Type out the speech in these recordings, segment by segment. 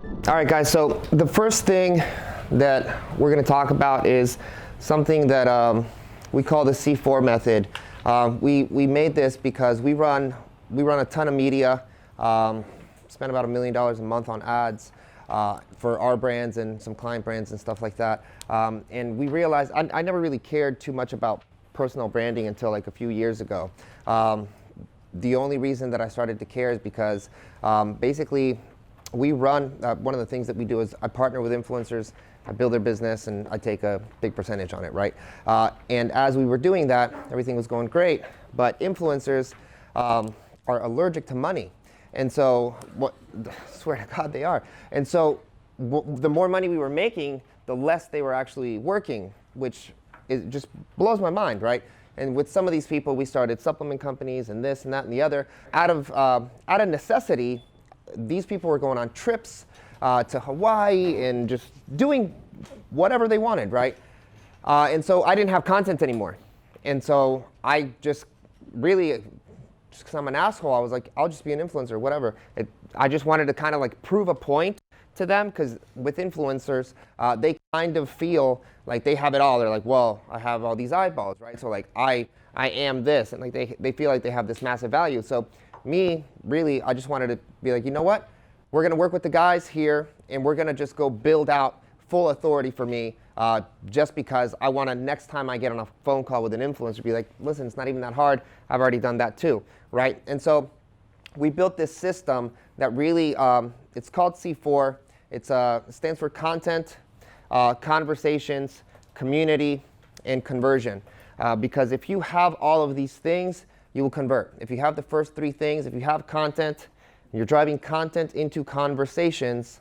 All right, guys, so the first thing that we're going to talk about is something that we call the C4 method. We made this because we run a ton of media, spend about $1 million a month on ads for our brands and some client brands and stuff like that. And we realized I never really cared too much about personal branding until like a few years ago. The only reason that I started to care is because basically we run, one of the things that we do is I partner with influencers, I build their business, and I take a big percentage on it, right? And as we were doing that, everything was going great, but influencers are allergic to money. And so, I swear to God, they are. And so the more money we were making, the less they were actually working, which just blows my mind, right? And with some of these people, we started supplement companies and this and that and the other. Out of necessity, these people were going on trips to Hawaii and just doing whatever they wanted, right? And so I didn't have content anymore. And so I just really, just because I'm an asshole, I was like, I'll just be an influencer, whatever. I just wanted to kind of like prove a point to them, because with influencers, they kind of feel like they have it all. They're like, well, I have all these eyeballs, right? So like I am this, and like they feel like they have this massive value. So me, really, I just wanted to be like, you know what? We're going to work with the guys here, and we're going to just go build out full authority for me, just because I want to, next time I get on a phone call with an influencer, be like, listen, it's not even that hard. I've already done that too, right? And so we built this system that really, it's called C4. It stands for content, conversations, community, and conversion. Because if you have all of these things, you will convert. If you have the first three things, if you have content, you're driving content into conversations,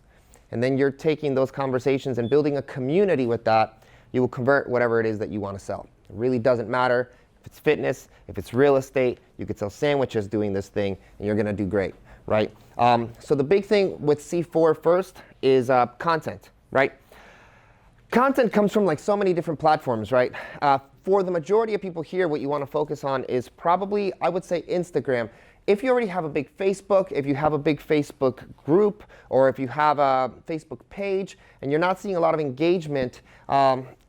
and then you're taking those conversations and building a community with that, you will convert whatever it is that you want to sell. It really doesn't matter if it's fitness, if it's real estate. You could sell sandwiches doing this thing, and you're going to do great, right? So the big thing with C4 first is content, right? Content comes from like so many different platforms, right? For the majority of people here, what you want to focus on is probably, I would say, Instagram. If you already have a big Facebook, if you have a big Facebook group, or if you have a Facebook page and you're not seeing a lot of engagement,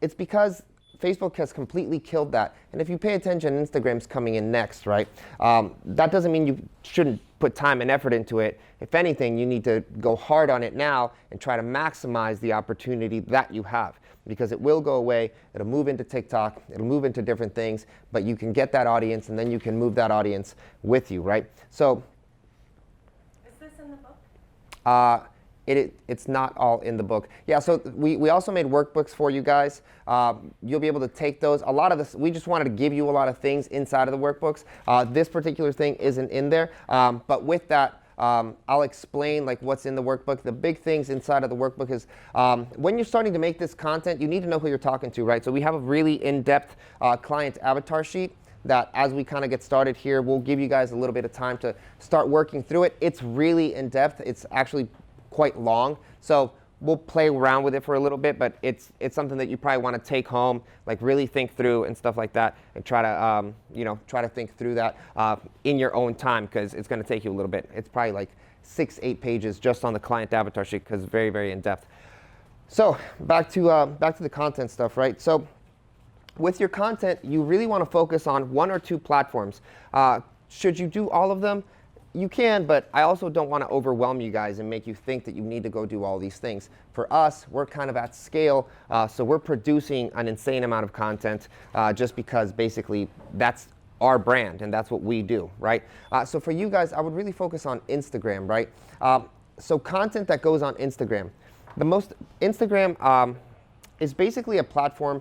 it's because Facebook has completely killed that. And if you pay attention, Instagram's coming in next, right? That doesn't mean you shouldn't put time and effort into it. If anything, you need to go hard on it now and try to maximize the opportunity that you have, because it will go away. It'll move into TikTok. It'll move into different things, but you can get that audience, and then you can move that audience with you, right? So, is this in the book? It's not all in the book. Yeah, so we also made workbooks for you guys. You'll be able to take those. A lot of this, we just wanted to give you a lot of things inside of the workbooks. This particular thing isn't in there, but with that, I'll explain like what's in the workbook. The big things inside of the workbook is when you're starting to make this content, you need to know who you're talking to, right? So we have a really in-depth client avatar sheet that, as we kind of get started here, we'll give you guys a little bit of time to start working through it. It's really in-depth. It's actually quite long, so we'll play around with it for a little bit, but it's something that you probably want to take home, like really think through and stuff like that, and try to think through that in your own time, because it's going to take you a little bit. It's probably like 6-8 pages just on the client avatar sheet, because it's very, very in depth. So back to the content stuff, right? So with your content, you really want to focus on one or two platforms. Should you do all of them? You can, but I also don't want to overwhelm you guys and make you think that you need to go do all these things. For us, we're kind of at scale, so we're producing an insane amount of content just because basically that's our brand and that's what we do, right? So for you guys, I would really focus on Instagram, right? So content that goes on Instagram. Instagram is basically a platform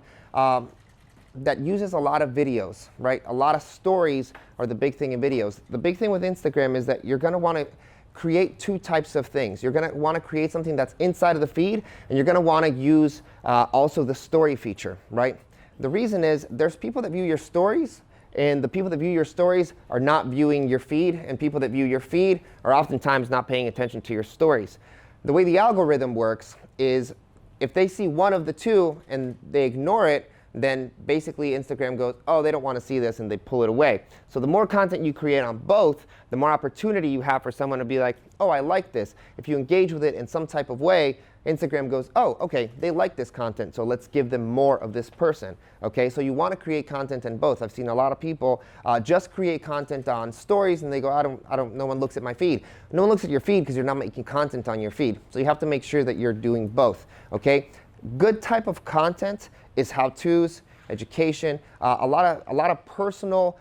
that uses a lot of videos, right? A lot of stories are the big thing in videos. The big thing with Instagram is that you're going to want to create two types of things. You're going to want to create something that's inside of the feed, and you're going to want to use also the story feature, right? The reason is there's people that view your stories, and the people that view your stories are not viewing your feed, and people that view your feed are oftentimes not paying attention to your stories. The way the algorithm works is if they see one of the two and they ignore it, then basically Instagram goes, oh, they don't want to see this, and they pull it away. So the more content you create on both, the more opportunity you have for someone to be like, oh, I like this. If you engage with it in some type of way, Instagram goes, oh, okay, they like this content, so let's give them more of this person. Okay, so you want to create content in both. I've seen a lot of people just create content on stories, and they go, no one looks at my feed. No one looks at your feed because you're not making content on your feed. So you have to make sure that you're doing both. Okay, good type of content is how-tos, education, a lot of personal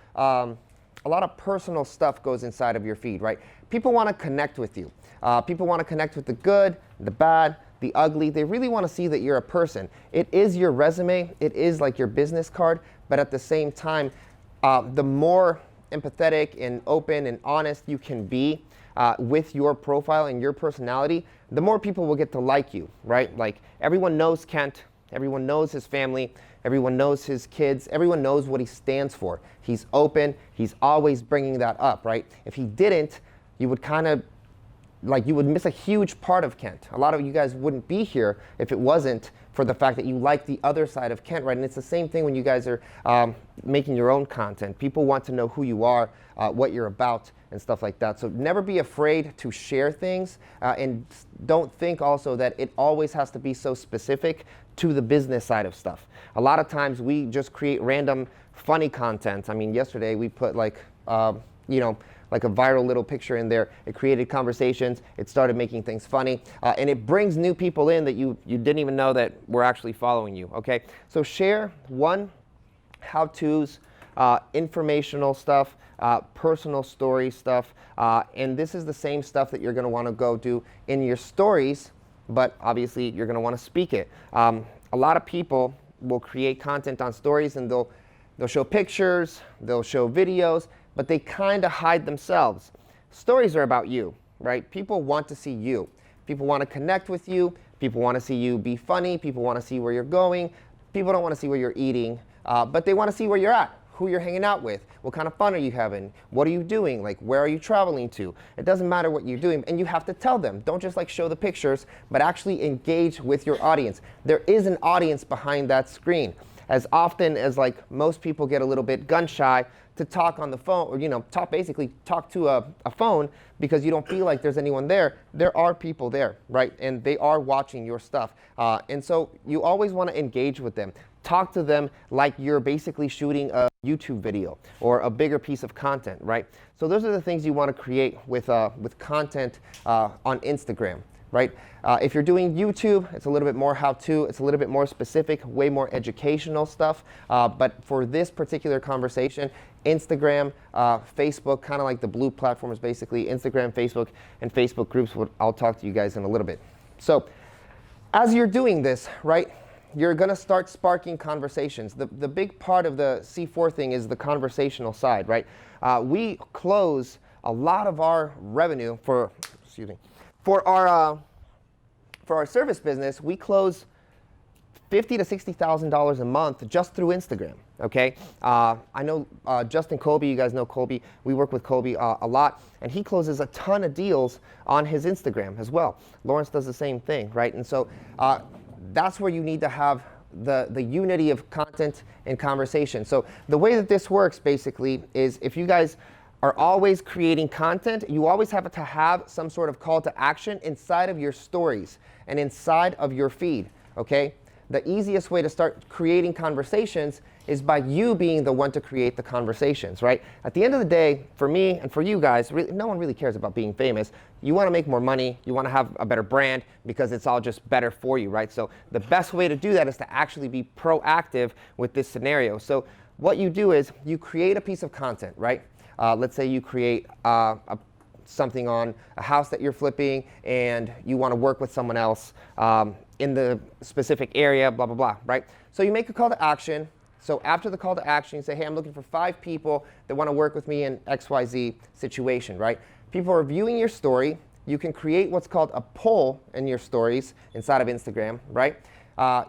stuff goes inside of your feed, right? People want to connect with you. People want to connect with the good, the bad, the ugly. They really want to see that you're a person. It is your resume. It is like your business card. But at the same time, the more empathetic and open and honest you can be with your profile and your personality, the more people will get to like you, right? Like everyone knows Kent. Everyone knows his family. Everyone knows his kids. Everyone knows what he stands for. He's open. He's always bringing that up, right? If he didn't, you would kind of you would miss a huge part of Kent. A lot of you guys wouldn't be here if it wasn't for the fact that you like the other side of Kent, right? And it's the same thing when you guys are making your own content. People want to know who you are, what you're about, and stuff like that. So never be afraid to share things, and don't think also that it always has to be so specific to the business side of stuff. A lot of times we just create random funny content. I mean, yesterday we put like a viral little picture in there. It created conversations. It started making things funny. And it brings new people in that you didn't even know that were actually following you, okay? So share how-tos, informational stuff, personal story stuff. And this is the same stuff that you're going to want to go do in your stories, but obviously you're going to want to speak it. A lot of people will create content on stories, and they'll show pictures, they'll show videos, but they kind of hide themselves. Stories are about you, right? People want to see you. People want to connect with you. People want to see you be funny. People want to see where you're going. People don't want to see where you're eating, but they want to see where you're at, who you're hanging out with, what kind of fun are you having, what are you doing, like where are you traveling to. It doesn't matter what you're doing, and you have to tell them. Don't just like show the pictures, but actually engage with your audience. There is an audience behind that screen. As often as like most people get a little bit gun shy to talk on the phone, or basically talk to a phone because you don't feel like there's anyone there, there are people there, right? And they are watching your stuff. And so you always want to engage with them. Talk to them like you're basically shooting a YouTube video or a bigger piece of content, right? So those are the things you want to create with content on Instagram, right? If you're doing YouTube, it's a little bit more how-to. It's a little bit more specific, way more educational stuff. But for this particular conversation, Instagram, Facebook, kind of like the blue platforms, basically Instagram, Facebook, and Facebook groups. I'll talk to you guys in a little bit. So as you're doing this, right, you're going to start sparking conversations. The big part of the C4 thing is the conversational side, right? We close a lot of our revenue for our service business. We close $50,000 to $60,000 a month just through Instagram. Okay, I know Justin Colby. You guys know Colby. We work with Colby a lot, and he closes a ton of deals on his Instagram as well. Lawrence does the same thing, right? And so that's where you need to have the unity of content and conversation. So the way that this works basically is if you guys are always creating content, you always have to have some sort of call to action inside of your stories and inside of your feed, okay? The easiest way to start creating conversations is by you being the one to create the conversations, right? At the end of the day, for me and for you guys, really, no one really cares about being famous. You want to make more money. You want to have a better brand because it's all just better for you, right? So the best way to do that is to actually be proactive with this scenario. So what you do is you create a piece of content, right? Let's say you create something on a house that you're flipping and you want to work with someone else in the specific area, blah, blah, blah, right? So you make a call to action. So after the call to action, you say, hey, I'm looking for 5 people that want to work with me in XYZ situation, right? People are viewing your story. You can create what's called a poll in your stories inside of Instagram, right?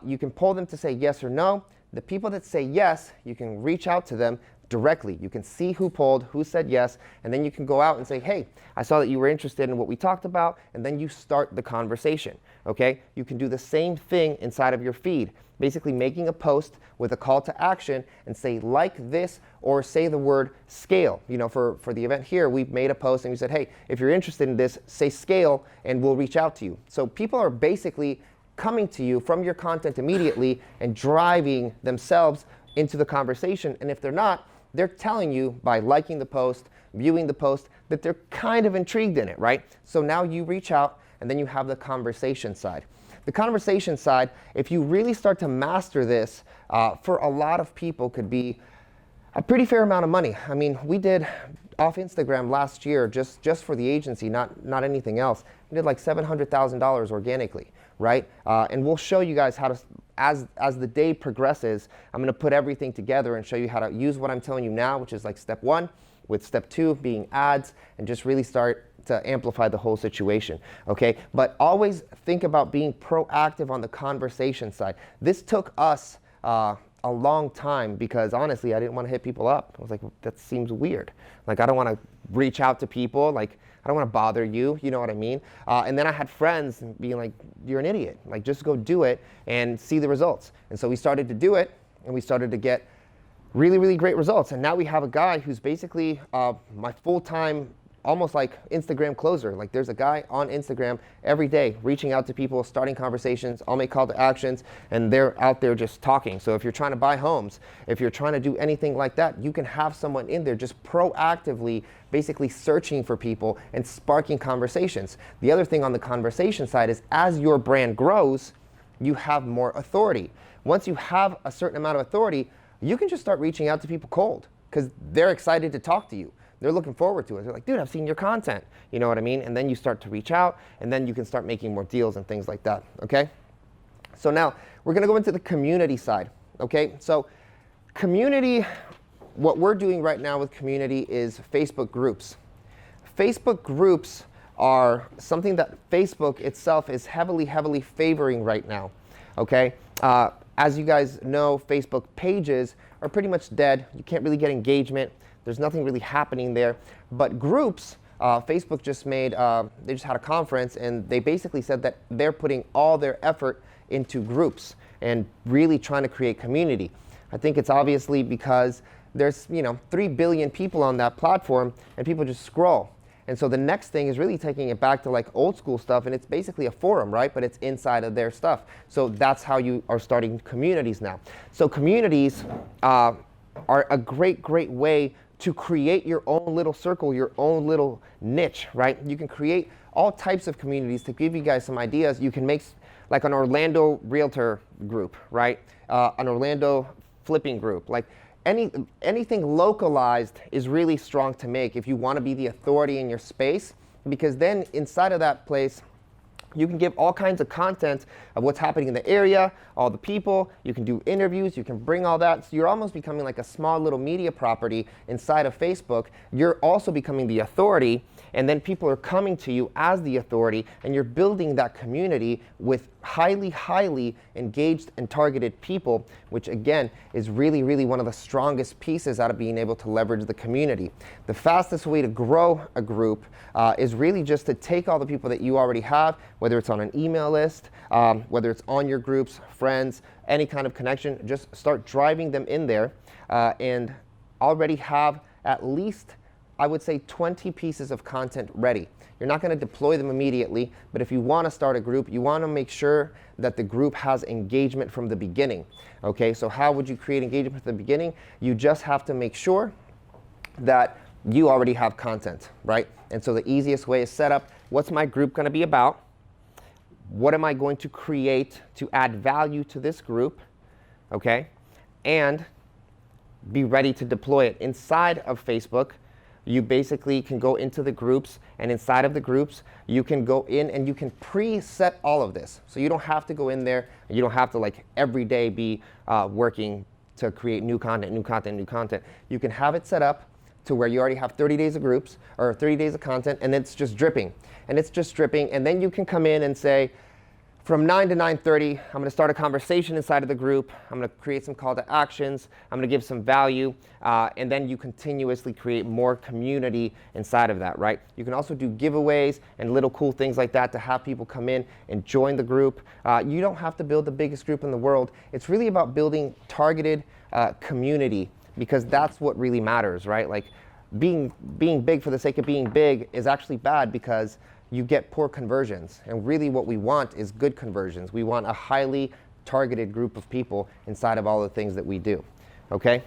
You can poll them to say yes or no. The people that say yes, you can reach out to them. directly. You can see who polled, who said yes, and then you can go out and say, hey, I saw that you were interested in what we talked about, and then you start the conversation, okay? You can do the same thing inside of your feed, basically making a post with a call to action and say like this, or say the word scale. You know, for the event here, we made a post and we said, hey, if you're interested in this, say scale and we'll reach out to you. So people are basically coming to you from your content immediately and driving themselves into the conversation. And if they're not, they're telling you by liking the post, viewing the post, that they're kind of intrigued in it, right? So now you reach out and then you have the conversation side. The conversation side, if you really start to master this, for a lot of people could be a pretty fair amount of money. I mean, we did off Instagram last year, just for the agency, not anything else. We did like $700,000 organically, right? And we'll show you guys how to, as the day progresses, I'm gonna put everything together and show you how to use what I'm telling you now, which is like step 1, with step 2 being ads, and just really start to amplify the whole situation, okay? But always think about being proactive on the conversation side. This took us a long time because honestly, I didn't want to hit people up. I was like, well, that seems weird. Like, I don't want to reach out to people. Like, I don't want to bother you, you know what I mean? And then I had friends being like, you're an idiot. Like, just go do it and see the results. And so we started to do it, and we started to get really, really great results. And now we have a guy who's basically my full-time, almost like Instagram closer. Like, there's a guy on Instagram every day reaching out to people, starting conversations. I'll make call to actions, and they're out there just talking. So if you're trying to buy homes, if you're trying to do anything like that, you can have someone in there just proactively basically searching for people and sparking conversations. The other thing on the conversation side is, as your brand grows, you have more authority. Once you have a certain amount of authority, you can just start reaching out to people cold because they're excited to talk to you. They're looking forward to it. They're like, dude, I've seen your content. You know what I mean? And then you start to reach out, and then you can start making more deals and things like that, okay? So now we're gonna go into the community side, okay? So community, what we're doing right now with community is Facebook groups. Facebook groups are something that Facebook itself is heavily, heavily favoring right now, okay? As you guys know, Facebook pages are pretty much dead. You can't really get engagement. There's nothing really happening there. But groups, Facebook just made, they just had a conference, and they basically said that they're putting all their effort into groups and really trying to create community. I think it's obviously because there's 3 billion people on that platform, and people just scroll. And so the next thing is really taking it back to like old school stuff, and it's basically a forum, right? But it's inside of their stuff. So that's how you are starting communities now. So communities are a great, great way to create your own little circle, your own little niche, right? You can create all types of communities. To give you guys some ideas, you can make like an Orlando realtor group, right? An Orlando flipping group. Like anything localized is really strong to make if you want to be the authority in your space, because then inside of that place, you can give all kinds of content of what's happening in the area, all the people. You can do interviews. You can bring all that. So you're almost becoming like a small little media property inside of Facebook. You're also becoming the authority, and then people are coming to you as the authority, and you're building that community with highly, highly engaged and targeted people, which again is really, really one of the strongest pieces out of being able to leverage the community. The fastest way to grow a group is really just to take all the people that you already have, whether it's on an email list, whether it's on your groups, friends, any kind of connection, just start driving them in there and already have at least, I would say, 20 pieces of content ready. You're not going to deploy them immediately, but if you want to start a group, you want to make sure that the group has engagement from the beginning. Okay, so how would you create engagement from the beginning? You just have to make sure that you already have content, right? And so the easiest way is set up, what's my group going to be about? What am I going to create to add value to this group? Okay, and be ready to deploy it. Inside of Facebook, you basically can go into the groups, and inside of the groups, you can go in and you can preset all of this. So you don't have to go in there, and you don't have to like every day be working to create new content, new content, new content. You can have it set up to where you already have 30 days of groups or 30 days of content, and it's just dripping. And it's just dripping, and then you can come in and say, From 9 to 9:30, I'm going to start a conversation inside of the group. I'm going to create some call to actions. I'm going to give some value, and then you continuously create more community inside of that, right? You can also do giveaways and little cool things like that to have people come in and join the group. You don't have to build the biggest group in the world. It's really about building targeted community, because that's what really matters, right? Like being big for the sake of being big is actually bad, because you get poor conversions. And really what we want is good conversions. We want a highly targeted group of people inside of all the things that we do, okay?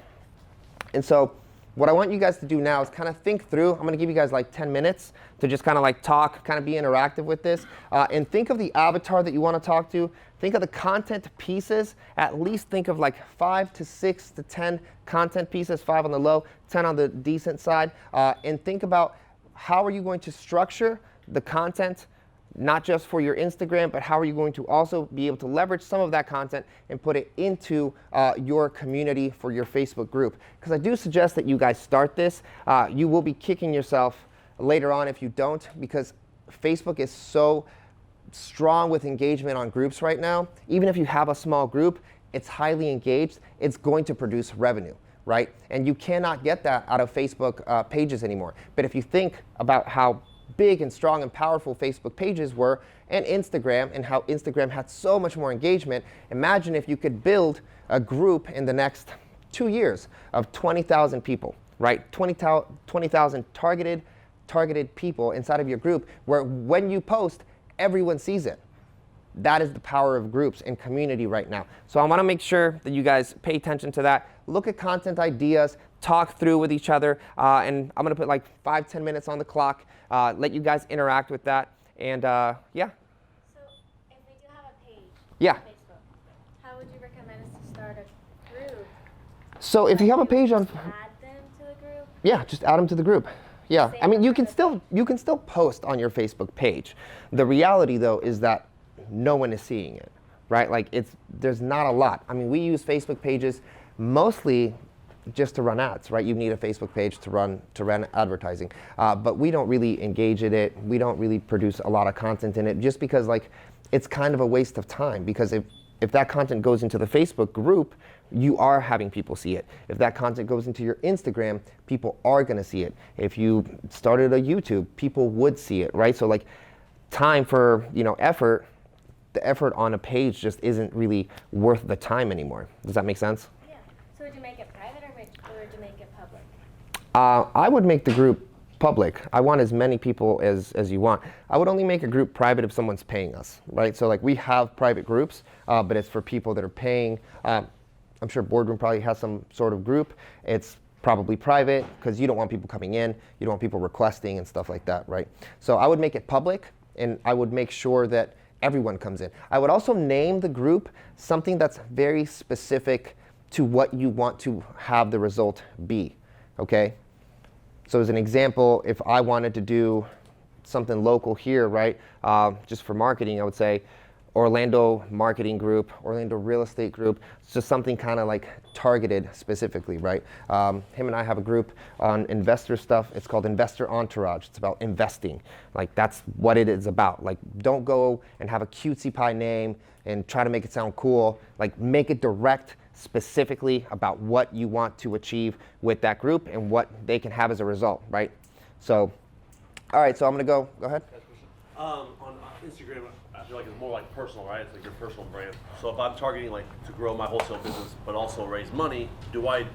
And so what I want you guys to do now is kind of think through. I'm going to give you guys like 10 minutes to just kind of like talk, kind of be interactive with this. And think of the avatar that you want to talk to. Think of the content pieces. At least think of like 5 to 6 to 10 content pieces, 5 on the low, 10 on the decent side. And think about how are you going to structure the content, not just for your Instagram, but how are you going to also be able to leverage some of that content and put it into your community for your Facebook group. Because I do suggest that you guys start this. You will be kicking yourself later on if you don't, because Facebook is so strong with engagement on groups right now. Even if you have a small group, it's highly engaged, it's going to produce revenue, right? And you cannot get that out of Facebook pages anymore. But if you think about how big and strong and powerful Facebook pages were, and Instagram, and how Instagram had so much more engagement, imagine if you could build a group in the next 2 years of 20,000 people, right? 20,000 targeted people inside of your group, where when you post, everyone sees it. That is the power of groups and community right now. So I want to make sure that you guys pay attention to that. Look at content ideas, talk through with each other, and I'm going to put like 5-10 minutes on the clock, let you guys interact with that, and yeah. So if we do have a page Yeah. on Facebook, how would you recommend us to start a group? So if you have a page on, Add them to the group? yeah, just add them to the group. Yeah, Same I mean, you for can still post on your Facebook page. The reality though is that no one is seeing it, right? Like there's not a lot. I mean, we use Facebook pages mostly just to run ads, right? You need a Facebook page to run advertising, but we don't really engage in it. We don't really produce a lot of content in it, just because like it's kind of a waste of time. Because if that content goes into the Facebook group, you are having people see it. If that content goes into your Instagram, people are going to see it. If you started a YouTube, people would see it, right? So like time for effort. The effort on a page just isn't really worth the time anymore. Does that make sense? Yeah. So would you make it private or would you make it public? I would make the group public. I want as many people as you want. I would only make a group private if someone's paying us, right? So like we have private groups, but it's for people that are paying. I'm sure Boardroom probably has some sort of group. It's probably private because you don't want people coming in. You don't want people requesting and stuff like that, right? So I would make it public, and I would make sure that everyone comes in. I would also name the group something that's very specific to what you want to have the result be, okay? So as an example, if I wanted to do something local here, right, just for marketing, I would say Orlando Marketing Group, Orlando Real Estate Group. It's just something kind of like targeted specifically, right? Him and I have a group on investor stuff. It's called Investor Entourage. It's about investing. Like that's what it is about. Like don't go and have a cutesy pie name and try to make it sound cool. Like make it direct, specifically about what you want to achieve with that group and what they can have as a result, right? So, all right, so I'm gonna go ahead. On Instagram, I feel like it's more like personal, right? It's like your personal brand. So if I'm targeting like to grow my wholesale business, but also raise money, do I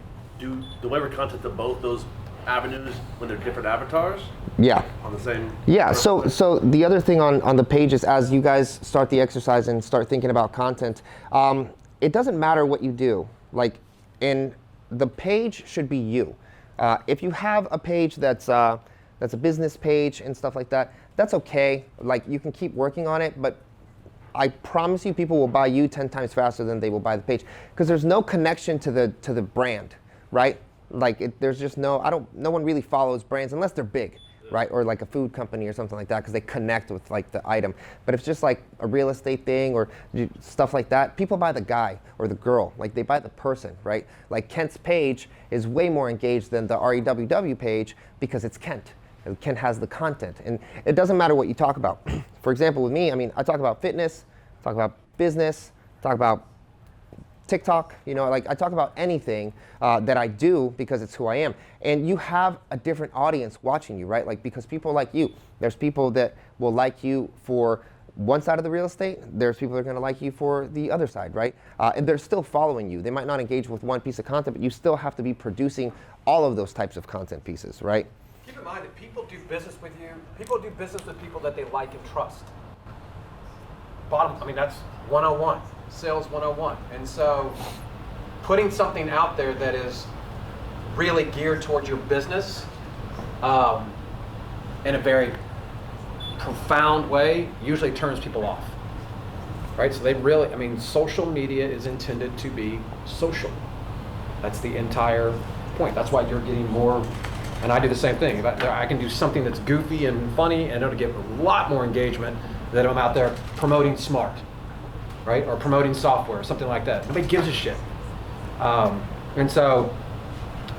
deliver content to both those avenues when they're different avatars? Yeah. On the same. Yeah. So the other thing on the page is, as you guys start the exercise and start thinking about content, it doesn't matter what you do. Like, the page should be you. If you have a page that's a business page and stuff like that, that's okay. Like you can keep working on it, but I promise you people will buy you 10 times faster than they will buy the page, because there's no connection to the brand, right? Like there's just no one really follows brands unless they're big, right? Or like a food company or something like that, because they connect with like the item. But if it's just like a real estate thing or stuff like that, people buy the guy or the girl, like they buy the person, right? Like Kent's page is way more engaged than the REWW page because it's Kent. And Kent has the content, and it doesn't matter what you talk about. For example, with me, I mean, I talk about fitness, talk about business, talk about TikTok, like I talk about anything that I do because it's who I am. And you have a different audience watching you, right? Like, because people like you. There's people that will like you for one side of the real estate. There's people that are going to like you for the other side, right? And they're still following you. They might not engage with one piece of content, but you still have to be producing all of those types of content pieces, right? Keep in mind that people do business with you. People do business with people that they like and trust. That's 101, sales 101. And so putting something out there that is really geared towards your business in a very profound way usually turns people off, right? So they really, social media is intended to be social. That's the entire point. That's why you're getting more, and I do the same thing. If I can do something that's goofy and funny and it'll get a lot more engagement than I'm out there promoting smart, right? Or promoting software or something like that. Nobody gives a shit. And so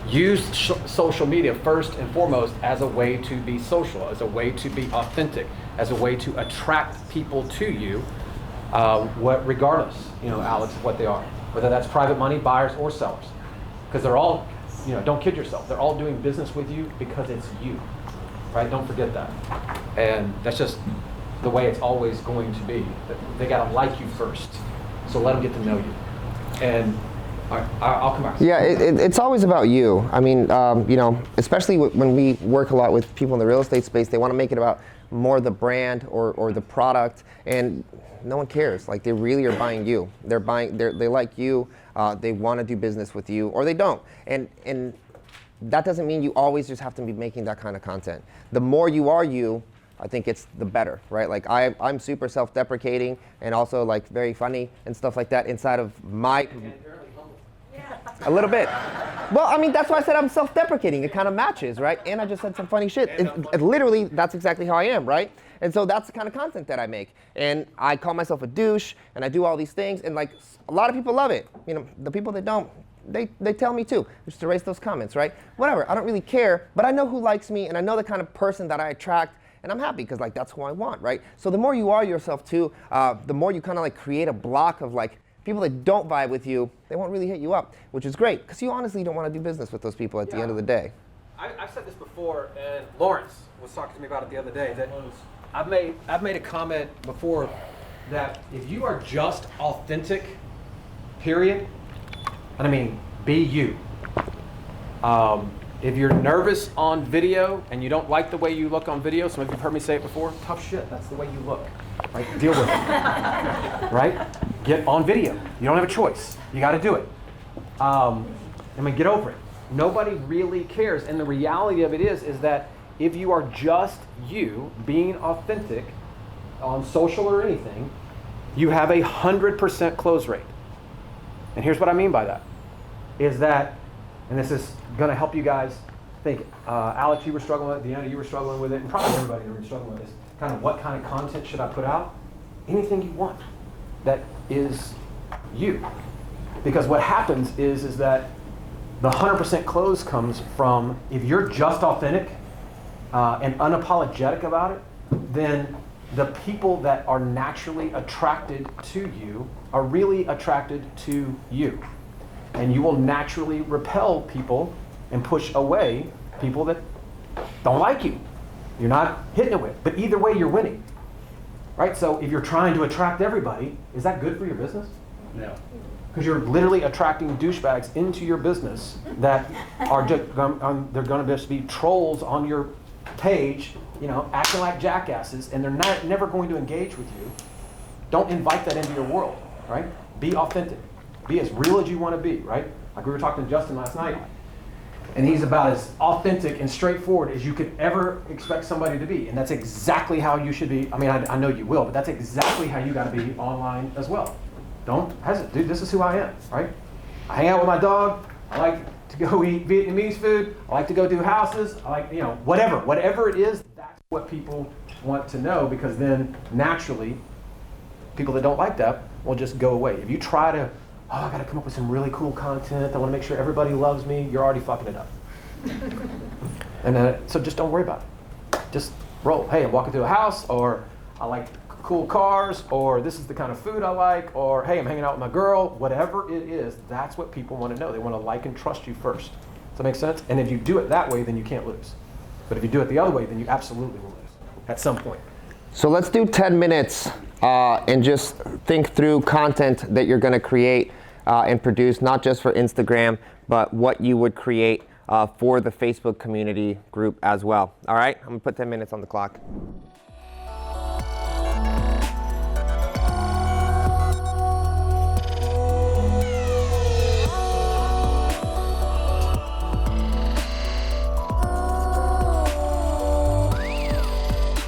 use social media first and foremost as a way to be social, as a way to be authentic, as a way to attract people to you, regardless, Alex, of what they are. Whether that's private money, buyers, or sellers. Because they're all, don't kid yourself, they're all doing business with you because it's you, right? Don't forget that. And that's just the way it's always going to be. They gotta like you first, so let them get to know you. And I'll come back. Yeah, it's always about you. Especially when we work a lot with people in the real estate space, they want to make it about more the brand or the product, and no one cares. Like, they really are buying you. They like you. They want to do business with you, or they don't. And that doesn't mean you always just have to be making that kind of content. The more you are you, I think it's the better, right? Like, I'm super self-deprecating and also like very funny and stuff like that inside of my. A little bit. Well, that's why I said I'm self-deprecating. It kind of matches, right? And I just said some funny shit. Literally, that's exactly how I am, right? And so that's the kind of content that I make. And I call myself a douche, and I do all these things, and like, a lot of people love it. The people that don't, they tell me too, just to erase those comments, right? Whatever, I don't really care, but I know who likes me, and I know the kind of person that I attract, and I'm happy because like, that's who I want, right? So the more you are yourself too, the more you kind of like create a block of like, people that don't vibe with you, they won't really hit you up, which is great, because you honestly don't want to do business with those people at the end of the day. I've said this before, and Lawrence was talking to me about it the other day, that I've made a comment before that if you are just authentic, period, and be you. If you're nervous on video and you don't like the way you look on video, some of you have heard me say it before, tough shit, that's the way you look, right? Deal with it, right? Get on video. You don't have a choice. You got to do it. Get over it. Nobody really cares. And the reality of it is that if you are just you, being authentic on social or anything, you have 100% close rate. And here's what I mean by that. Is that, and this is going to help you guys think, Alex, you were struggling with it, Deanna, you were struggling with it, and probably everybody who was struggling with this, kind of what kind of content should I put out? Anything you want that is you. Because what happens is that the 100% close comes from, if you're just authentic and unapologetic about it, then the people that are naturally attracted to you are really attracted to you. And you will naturally repel people and push away people that don't like you. You're not hitting it with. But either way, you're winning. Right? So if you're trying to attract everybody, is that good for your business? No. Because you're literally attracting douchebags into your business that are just, they're going to just be trolls on your page, acting like jackasses, and they're never going to engage with you. Don't invite that into your world, right? Be authentic. Be as real as you want to be, right? Like we were talking to Justin last night, and he's about as authentic and straightforward as you could ever expect somebody to be. And that's exactly how you should be. I know you will, but that's exactly how you got to be online as well. Don't hesitate. Dude, this is who I am, right? I hang out with my dog. I like to go eat Vietnamese food. I like to go do houses. I like, whatever it is, that's what people want to know, because then naturally, people that don't like that will just go away. If you try to, I got to come up with some really cool content, I want to make sure everybody loves me, you're already fucking it up. And so just don't worry about it. Just roll. Hey, I'm walking through a house, or I like cool cars, or this is the kind of food I like, or hey, I'm hanging out with my girl, whatever it is, that's what people want to know. They want to like and trust you first. Does that make sense? And if you do it that way, then you can't lose. But if you do it the other way, then you absolutely will lose at some point. So let's do 10 minutes and just think through content that you're going to create and produce, not just for Instagram, but what you would create for the Facebook community group as well. All right, I'm going to put 10 minutes on the clock.